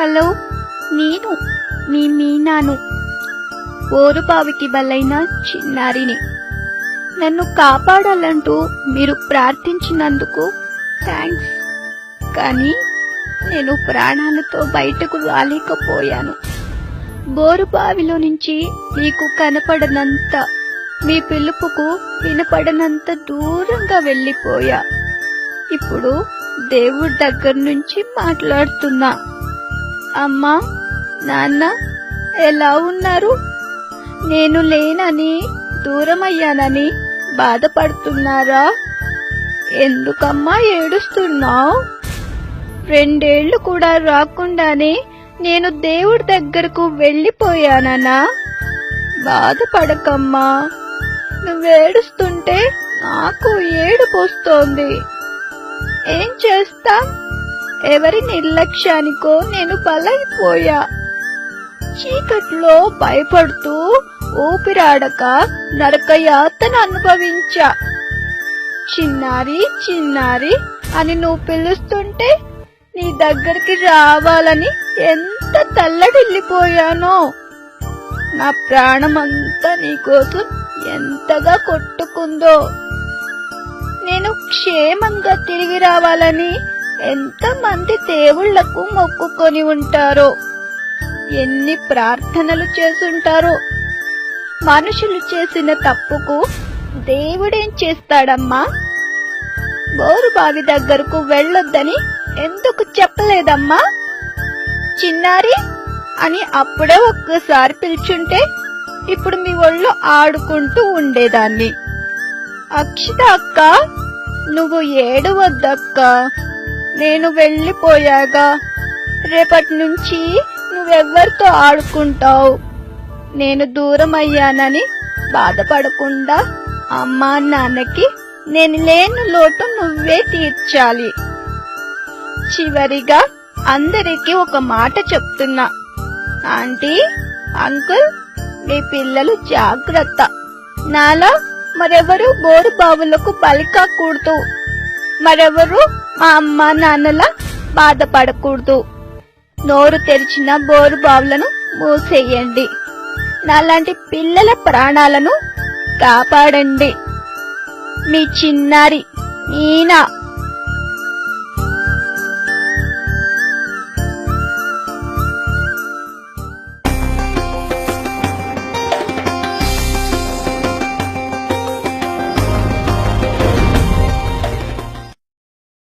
Hello, నేను మీ మీనాను, బోరుబావికి బలైన చిన్నారిని. నన్ను కాపాడాలంటూ మీరు ప్రార్థించినందుకు థ్యాంక్స్. కానీ నేను ప్రాణాలతో బయటకు రాలేకపోయాను. బోరుబావిలో నుంచి మీకు కనపడనంత, మీ పిలుపుకు వినపడనంత దూరంగా వెళ్ళిపోయా. ఇప్పుడు దేవుడి దగ్గర నుంచి మాట్లాడుతున్నా. అమ్మా, నాన్న ఎలా ఉన్నారు? నేను లేనని, దూరమయ్యానని బాధపడుతున్నారా? ఎందుకమ్మా ఏడుస్తున్నావు? 2 ఏళ్లు కూడా రాకుండానే నేను దేవుడి దగ్గరకు వెళ్ళిపోయానన్నా? బాధపడకమ్మా, నువ్వేడుస్తుంటే నాకు ఏడుపు వస్తోంది. ఏం చేస్తా? ఎవరి నిర్లక్ష్యానికో నేను బలైపోయా. చీకట్లో భయపడుతూ ఊపిరాడక నరకయాతన అనుభవించా. చిన్నారి చిన్నారి అని నువ్వు పిలుస్తుంటే నీ దగ్గరికి రావాలని ఎంత తల్లడిల్లిపోయానో. నా ప్రాణమంతా నీకోసం ఎంతగా కొట్టుకుందో. నేను క్షేమంగా తిరిగి రావాలని ఎంతమంది దేవుళ్లకు మొక్కుకొని ఉంటారో, ఎన్ని ప్రార్థనలు చేసుంటారో. మనుషులు చేసిన తప్పుకు దేవుడేం చేస్తాడమ్మా? బోరుబావి దగ్గరకు వెళ్ళొద్దని ఎందుకు చెప్పలేదమ్మా? చిన్నారి అని అప్పుడే ఒక్కసారి పిలుచుంటే ఇప్పుడు మీ ఒళ్ళో ఆడుకుంటూ ఉండేదాన్ని. అక్షిత అక్క, నువ్వు ఏడవద్దక్క. నేను వెళ్ళిపోయాగా. రేపటి నుంచి నువ్వెవ్వరితో ఆడుకుంటావు? నేను దూరం అయ్యానని బాధపడకుండా అమ్మా నాన్నకి నేను లేని లోటు నువ్వే తీర్చాలి. చివరిగా అందరికీ ఒక మాట చెప్తున్నా. ఆంటీ, అంకుల్, మీ పిల్లలు జాగ్రత్త. నాలా మరెవరు బోరు బావులకు బలి కాకూడదు. మరెవరు మా అమ్మా నాన్నలా బాధపడకూడదు. నోరు తెరిచిన బోరు బావులను మూసేయండి. నాలాంటి పిల్లల ప్రాణాలను కాపాడండి. మీ చిన్నారి మీనా.